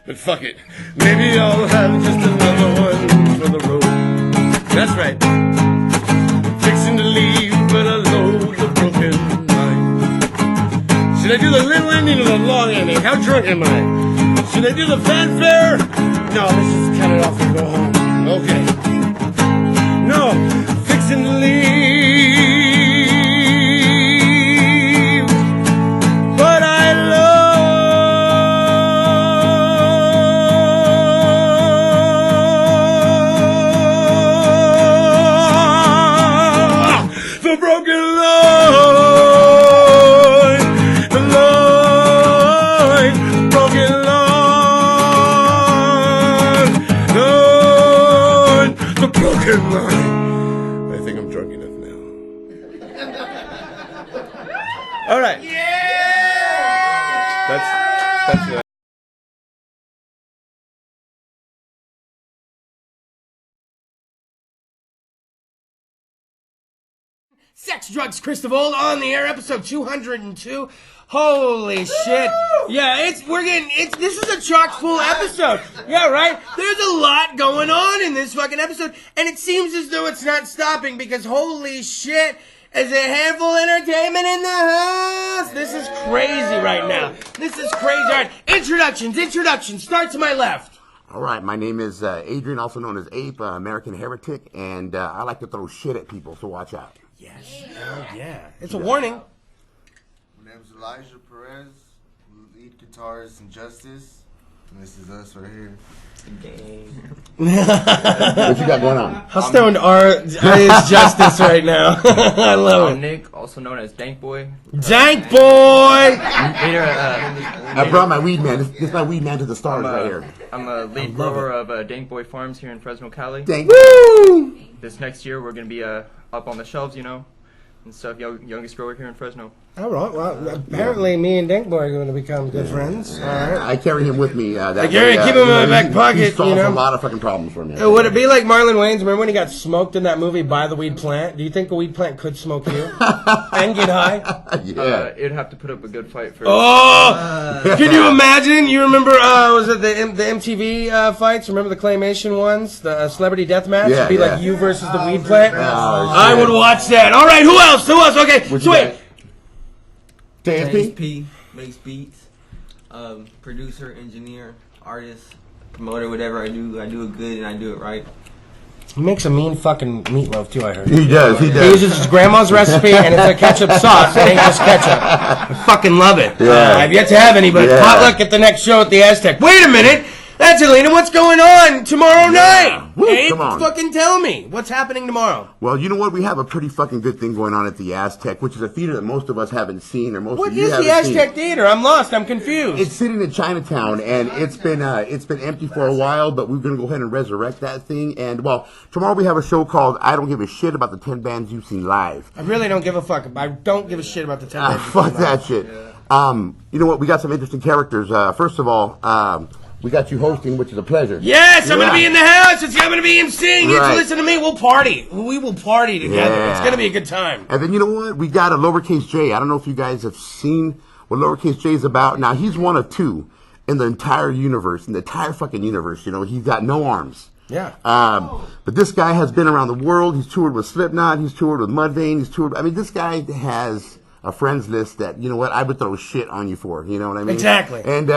but fuck it. Maybe I'll have just another one for the road. That's right. I'm fixing to leave, but I loathe the broken line. Should I do the little ending or the long ending? How drunk am I? Should I do the fanfare? No, let's just cut it off and go home. Okay. No, fixing to leave, but I love the broken line, the line, broken line, the broken line. I think I'm drunk enough now. All right. That's it. Sex, Drugs, Kris DeVold on the air, episode 202. Holy shit. Yeah, this is a chock full episode. Yeah, right? There's a lot going on in this fucking episode, and it seems as though it's not stopping because holy shit, is a handful of entertainment in the house. This is crazy right now. This is crazy. All right, introductions. Start to my left. All right, my name is Adrian, also known as Ape, American Heretic, and I like to throw shit at people, so watch out. Yes. Oh, yeah. It's a warning. My name is Elijah Perez, lead guitarist in Justice, and this is us right here. What you got going on? How stoned is Justice right now? I love I'm it. Nick, also known as Dank Boy. Dank Boy! I brought my weed man. This is my weed man to the stars right here. I'm a lead grower of Dank Boy Farms here in Fresno, Cali. Thank Woo! This next year, we're going to be up on the shelves, and stuff, youngest grower here in Fresno. All right. Well, apparently me and Dank Boy are going to become good friends. All right. I carry him with me. I carry him, keep him in my back pocket, He solves you know? a lot of fucking problems for me. Would it be like Marlon Wayans? Remember when he got smoked in that movie, By the Weed Plant? Do you think a weed plant could smoke you and get high? Yeah. It'd have to put up a good fight for. Oh! Can you imagine? You remember, was it the MTV fights? Remember the claymation ones? The Celebrity Deathmatch? Yeah, It'd be yeah. like you versus the weed plant? Oh, I shit. would watch that. All right, who else? Okay, What so you wait. got? JSP? JSP makes beats, producer, engineer, artist, promoter, whatever I do it good and I do it right. He makes a mean fucking meatloaf too, I heard. He does. He uses his grandma's recipe, and it's a ketchup sauce. It ain't just ketchup. I fucking love it. Yeah. I've yet to have any, but Yeah. potluck at the next show at the Aztec. Wait a minute! Angelina, what's going on tomorrow night? Woo, Hey, come on. fucking tell me. What's happening tomorrow? Well, you know what? We have a pretty fucking good thing going on at the Aztec, which is a theater that most of us haven't seen, or most What of you is haven't the Aztec seen. Theater? I'm lost. I'm confused. It's sitting in Chinatown, and it's been empty for a while, but we're going to go ahead and resurrect that thing. And, well, tomorrow we have a show called I Don't Give a Shit About the 10 Bands You've Seen Live. I really don't give a fuck. I don't give a shit about the 10 bands. Fuck that shit. You know what? We got some interesting characters. First of all, we got you hosting, which is a pleasure. Yes, I'm going to Yeah. be in the house. I'm going to be emceeing. You Right. to listen to me. We'll party. We will party together. Yeah. It's going to be a good time. And then you know what? We got a Lowercase J. I don't know if you guys have seen what Lowercase J is about. Now, he's one of two in the entire universe, in the entire fucking universe. You know, he's got no arms. Yeah. But this guy has been around the world. He's toured with Slipknot. He's toured with Mudvayne. He's toured. I mean, this guy has a friends list that, you know what, I would throw shit on you for. You know what I mean? Exactly. And,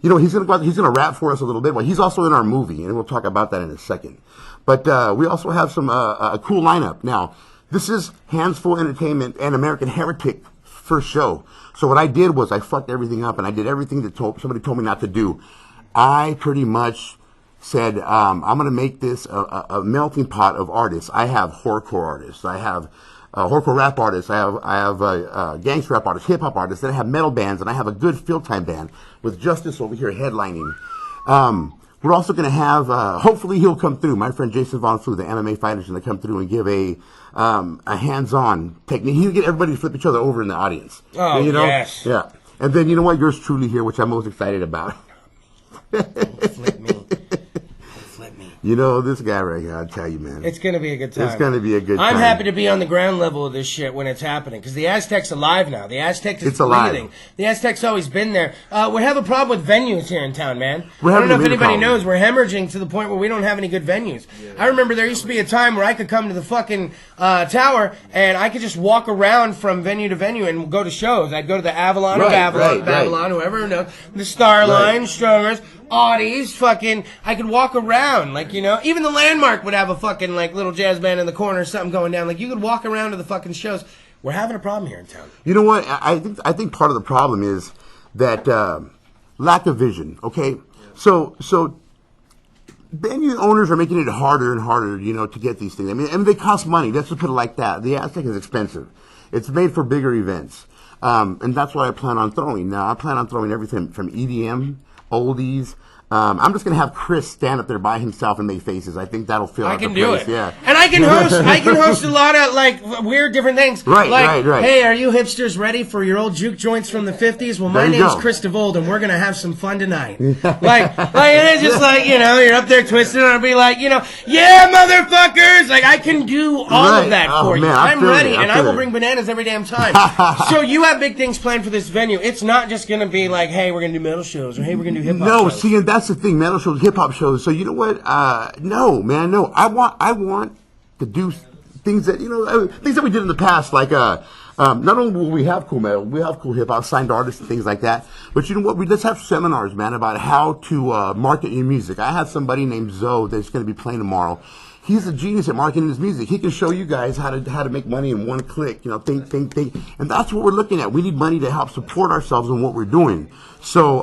you know, he's going to rap for us a little bit. Well, he's also in our movie, and we'll talk about that in a second. But we also have some a cool lineup. Now, this is Hands Full Entertainment and American Heretic first show. So what I did was I fucked everything up, and I did everything that somebody told me not to do. I pretty much said, I'm going to make this a melting pot of artists. I have horrorcore artists. I have horrorcore rap artists. I have gangster rap artists, hip hop artists. Then I have metal bands, and I have a good field time band with Justice over here headlining. We're also going to have, hopefully he'll come through. My friend Jason Von Flew, the MMA fighter, is going to come through and give a hands-on technique. He'll get everybody to flip each other over in the audience. Oh, you know? yes. Yeah. And then, you know what? Yours truly here, which I'm most excited about. Flip me. You know, this guy right here, I'll tell you, man. It's going to be a good time. It's going to be a good time. I'm happy to be on the ground level of this shit when it's happening, because the Aztec's alive now. The Aztec is breathing. The Aztec's always been there. We have a problem with venues here in town, man. I don't know if anybody knows. We're hemorrhaging to the point where we don't have any good venues. Yeah. I remember there used to be a time where I could come to the fucking tower, and I could just walk around from venue to venue and go to shows. I'd go to the Avalon or Babylon, whoever knows, the Starline, Stromers, Audis, fucking, I could walk around, like, you know, even the Landmark would have a fucking, like, little jazz band in the corner or something going down. Like, you could walk around to the fucking shows. We're having a problem here in town. You know what? I think part of the problem is that lack of vision, okay? So venue owners are making it harder and harder, you know, to get these things. I mean, they cost money. Let's just put it like that. The Aztec is expensive. It's made for bigger events. And that's what I plan on throwing. Now, I plan on throwing everything from EDM, oldies. I'm just gonna have Kris stand up there by himself and make faces. I think that'll fill out the place. I can do it. Yeah, and I can host. I can host a lot of like weird different things. Right. Hey, are you hipsters ready for your old juke joints from the '50s? Well, my name's Kris DeVold, and we're gonna have some fun tonight. like it's just like, you know, you're up there twisting, and I'll be like, you know, yeah, motherfuckers. Like, I can do all of that for you. I'm ready, and I will bring bananas every damn time. So you have big things planned for this venue. It's not just gonna be like, hey, we're gonna do metal shows, or hey, we're gonna do hip hop. No, shows. see, and that's the thing, metal shows, hip hop shows. So you know what? No, man, no. I want to do things that, you know, things that we did in the past. Like, not only will we have cool metal, we have cool hip hop, signed artists and things like that. But you know what? We just have seminars, man, about how to market your music. I have somebody named Zoe that's going to be playing tomorrow. He's a genius at marketing his music. He can show you guys how to make money in one click. You know, think. And that's what we're looking at. We need money to help support ourselves in what we're doing. So,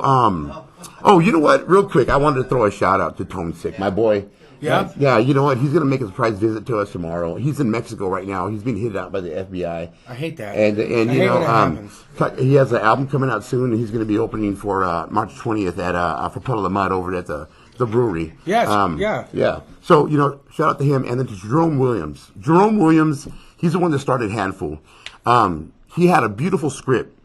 oh, you know what? Real quick, I wanted to throw a shout out to Tone Sick, my boy. Yeah? Yeah, you know what? He's going to make a surprise visit to us tomorrow. He's in Mexico right now. He's being hit out by the FBI. I hate that. And I you hate know, when it happens. He has an album coming out soon, and he's going to be opening for March 20th at for Puddle of Mud over at the brewery. Yes, yeah. So, you know, shout out to him. And then to Jerome Williams. Jerome Williams, he's the one that started Handful. He had a beautiful script.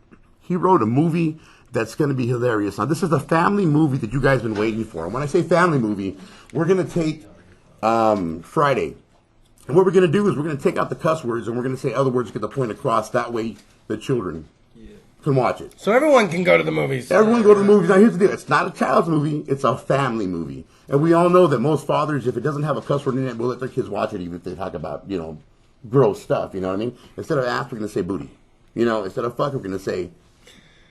He wrote a movie that's going to be hilarious. Now, this is a family movie that you guys have been waiting for. And when I say family movie, we're going to take Friday. And what we're going to do is we're going to take out the cuss words and we're going to say other words to get the point across. That way the children can watch it. So everyone can go to the movies. Everyone go to the movies. Now, here's the deal. It's not a child's movie. It's a family movie. And we all know that most fathers, if it doesn't have a cuss word in it, will let their kids watch it even if they talk about, you know, gross stuff. You know what I mean? Instead of ass, we're going to say booty. You know, instead of fuck, we're going to say...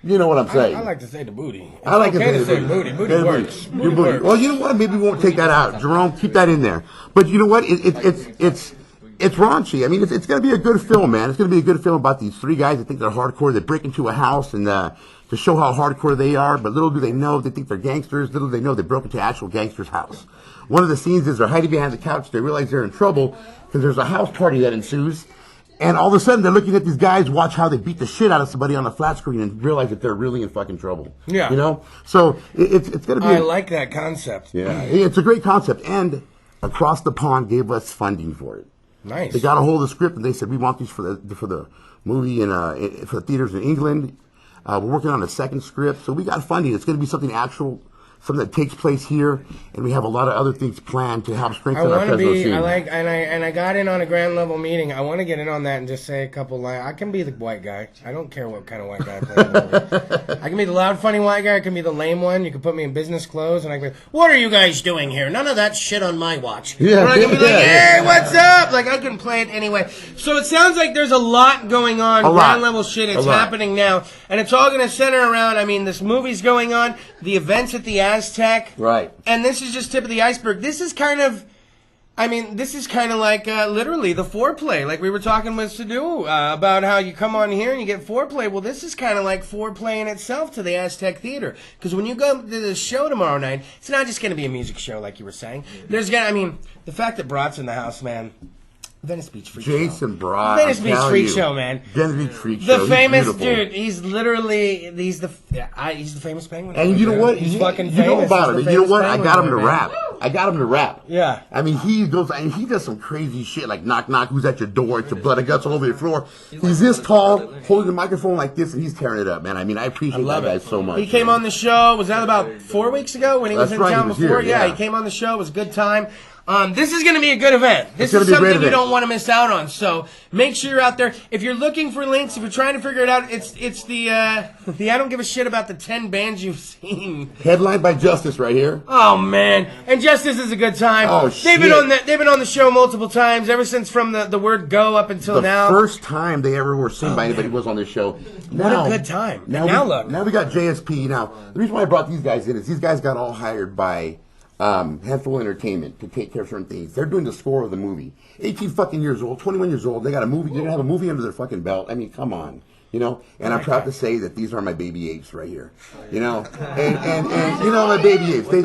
You know what I'm saying? I like to say the booty. I like okay to say booty. Booty works. Booty works. Well, you know what? Maybe we won't take that out. Jerome, keep that in there. But you know what? It's raunchy. I mean, it's going to be a good film, man. It's going to be a good film about these three guys that think they're hardcore. They break into a house and to show how hardcore they are. But little do they know, they think they're gangsters. Little do they know they broke into an actual gangster's house. One of the scenes is they're hiding behind the couch. They realize they're in trouble because there's a house party that ensues. And all of a sudden, they're looking at these guys watch how they beat the shit out of somebody on the flat screen and realize that they're really in fucking trouble. Yeah. You know? So, it's going to be... I like that concept. Yeah. It's a great concept. And Across the Pond gave us funding for it. Nice. They got a hold of the script and they said, we want these for the movie and for the theaters in England. We're working on a second script. So we got funding. It's going to be something actual... something that takes place here, and we have a lot of other things planned to help strengthen our Fresno scene. I got in on a grand level meeting. I want to get in on that and just say a couple lines. I can be the white guy. I don't care what kind of white guy I play. I can be the loud, funny white guy. I can be the lame one. You can put me in business clothes, and I can be, what are you guys doing here? None of that shit on my watch. Yeah, or I can be like, hey, what's up? Like, I can play it anyway. So it sounds like there's a lot going on. Grand level shit. It's happening now, and it's all going to center around, I mean, this movie's going on, the events at the Aztec. Right. And this is just tip of the iceberg. This is kind of I mean, this is kind of like literally the foreplay, like we were talking with Sadu about how you come on here and you get foreplay. Well, this is kind of like foreplay in itself to the Aztec Theater, because when you go to the show tomorrow night, it's not just going to be a music show like you were saying. There's gonna, I mean, the fact that Brat's in the house, man. Venice Beach Freak Jason Show. Brat. Venice Beach Freak Show, man. Venice Beach Freak Show. The famous he's beautiful. dude. He's literally he's the famous penguin. And you know what? He's fucking you know famous. about He's him. the You know what? famous I got him to penguin, man. rap. I got him to rap. Yeah. I mean, he goes and he does some crazy shit like knock knock. Who's at your door? It's your blood and guts all over your floor. He's this tall, holding the microphone like this, and he's tearing it up, man. I mean, I appreciate that guy so much. He came on the show. Was that about 4 weeks ago when he was That's in right, town he was before? here, yeah. He came on the show. It was a good time. This is going to be a good event. This It's is gonna be a great something you event. don't want to miss out on. So make sure you're out there. If you're looking for links, if you're trying to figure it out, it's the I don't give a shit about the 10 bands you've seen. Headlined by Justice right here. Oh man, and Justice is a good time. Oh, They've been shit. they've been on the show multiple times ever since from the word go up until The now. first time they ever were seen by anybody was on this show. What a good time. Now look. Now we got JSP. Now, the reason why I brought these guys in is these guys got all hired by Handful Entertainment to take care of certain things. They're doing the score of the movie. 18 fucking years old, 21 years old. They got a movie. They're gonna have a movie under their fucking belt. I mean, come on. You know, and I'm proud to say that these are my baby apes right here. You know, and you know my baby apes. They,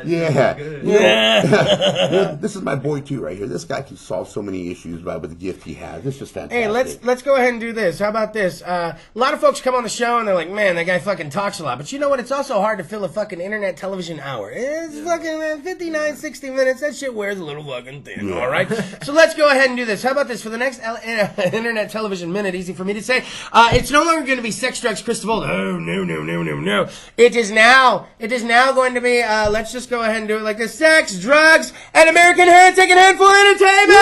yeah. Yeah, this is my boy too right here. This guy can solve so many issues with the gift he has. It's just fantastic. Hey, let's go ahead and do this. How about this? A lot of folks come on the show and they're like, man, that guy fucking talks a lot. But you know what? It's also hard to fill a fucking internet television hour. It's fucking 59, 60 minutes. That shit wears a little fucking thin, all right? So let's go ahead and do this. How about this? For the next internet television minute, easy for me to say, it's no longer going to be sex, drugs, Kris DeVold. Oh, no. It is now going to be, let's just go ahead and do it like this. Sex, drugs, and American Handshake and Handful Entertainment!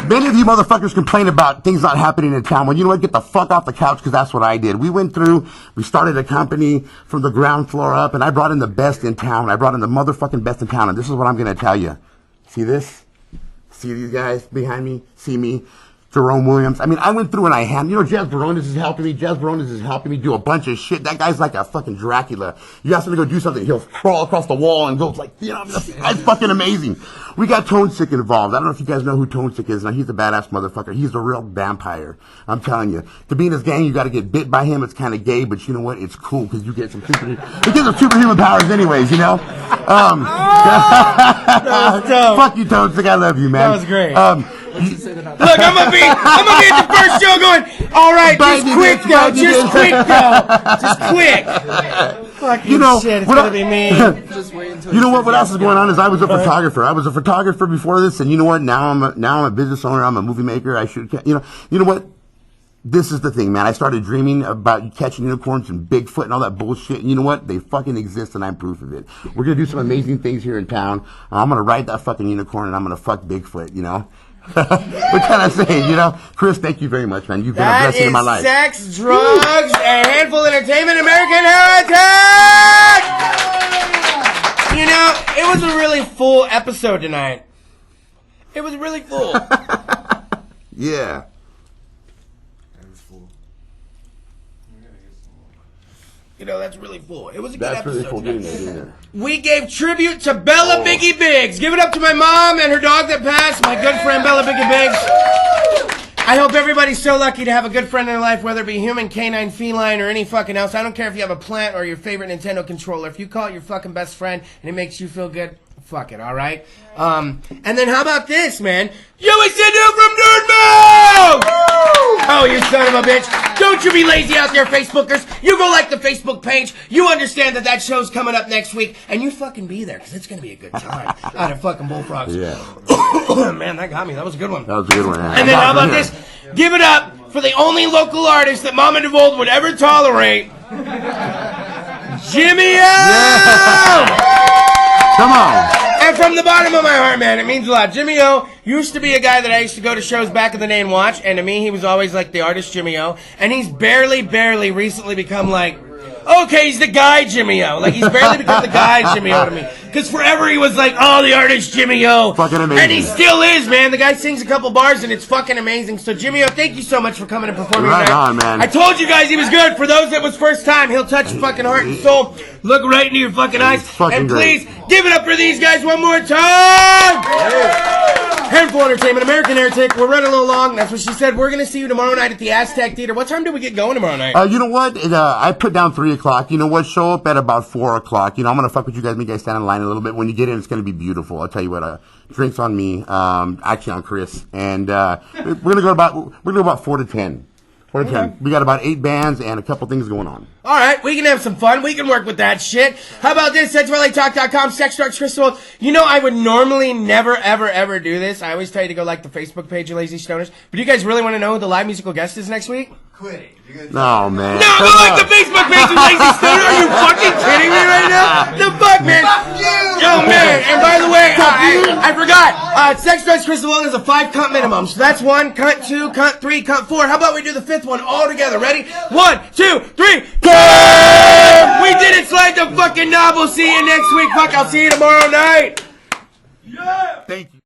Many of you motherfuckers complain about things not happening in town. Well, you know what? Get the fuck off the couch, because that's what I did. We started a company from the ground floor up, and I brought in the best in town. I brought in the motherfucking best in town, and this is what I'm going to tell you. See this? See these guys behind me? See me? Jerome Williams. I mean, I went through and Jazz Barones is helping me. Jazz Barones is helping me do a bunch of shit. That guy's like a fucking Dracula. You ask him to go do something, he'll crawl across the wall and go like, this guy's fucking amazing. We got Tone Sick involved. I don't know if you guys know who Tone Sick is. Now, he's a badass motherfucker. He's a real vampire. I'm telling you. To be in his gang, you got to get bit by him. It's kind of gay, but you know what? It's cool because you get some superhuman powers anyways, you know? Fuck you, Tone Sick. I love you, man. That was great. Look, I'm gonna be at the first show going, all right, just quick. Fucking shit, it's gonna be me. You know what else is going on is I was a photographer. I was a photographer before this, and you know what? Now I'm a business owner. I'm a movie maker. You know what? This is the thing, man. I started dreaming about catching unicorns and Bigfoot and all that bullshit. And you know what? They fucking exist, and I'm proof of it. We're gonna do some amazing things here in town. I'm gonna ride that fucking unicorn, and I'm gonna fuck Bigfoot. You know. What can I say? You know, Kris, thank you very much, man. You've been a blessing in my life. Sex, drugs, and Handful Entertainment, American Heritage! You know, it was a really full episode tonight. It was really full. Yeah. You know, that's really full. It was a good That's really episode cool tonight. getting there. We gave tribute to Bella Biggie Biggs. Give it up to my mom and her dog that passed, my good friend Bella Biggie Biggs. I hope everybody's so lucky to have a good friend in their life, whether it be human, canine, feline, or any fucking else. I don't care if you have a plant or your favorite Nintendo controller. If you call it your fucking best friend and it makes you feel good, fuck it, all right? And then how about this, man? Joey Sadu from Nerdmo! Oh, you son of a bitch. Don't you be lazy out there, Facebookers. You go like the Facebook page. You understand that show's coming up next week. And you fucking be there, because it's going to be a good time out of fucking Bullfrogs. Yeah. Man, that got me. That was a good one. That was a good one. And then how about this? Give it up for the only local artist that Mama DeVold would ever tolerate. Jimmy O! Come on. And from the bottom of my heart, man, it means a lot. Jimmy O used to be a guy that I used to go to shows back in the day and watch, and to me, he was always like the artist Jimmy O. And he's barely recently become like Okay, he's the guy Jimmy O. Like, he's barely become the guy Jimmy O to me. Because forever he was like, oh, the artist Jimmy O. Fucking amazing. And he still is, man. The guy sings a couple bars and it's fucking amazing. So, Jimmy O, thank you so much for coming and performing Right tonight. on, man. I told you guys he was good. For those that was first time, he'll touch your fucking heart and soul. Look right into your fucking eyes. fucking And great. please, give it up for these guys one more time. Handful Entertainment, American Heretic. We're running a little long. That's what she said. We're going to see you tomorrow night at the Aztec Theater. What time do we get going tomorrow night? You know what? I put down 3 o'clock. You know what? Show up at about 4 o'clock. You know, I'm gonna fuck with you guys. Make you guys stand in line a little bit. When you get in, it's gonna be beautiful. I'll tell you what. Drinks on me. Actually on Kris. And we're gonna go about 4 to 10. 4 to 10. We got about 8 bands and a couple things going on. All right, we can have some fun. We can work with that shit. How about this? SexValleyTalk.com, Sex Drugs Kris DeVold. You know, I would normally never, ever, ever do this. I always tell you to go like the Facebook page of Lazy Stoners. But do you guys really want to know who the live musical guest is next week? Quit it. No, man. No, go like the Facebook page of Lazy Stoner. Are you fucking kidding me right now? The fuck, man? Yo, man. And by the way, I forgot. Sex Drugs Kris DeVold is a 5 cunt minimum. So that's 1, cunt 2, cunt 3, cunt 4. How about we do the 5th one all together? Ready? 1, 2, 3. Come! We did it. Slide the fucking knob. We'll see you next week. Fuck, I'll see you tomorrow night. Thank you.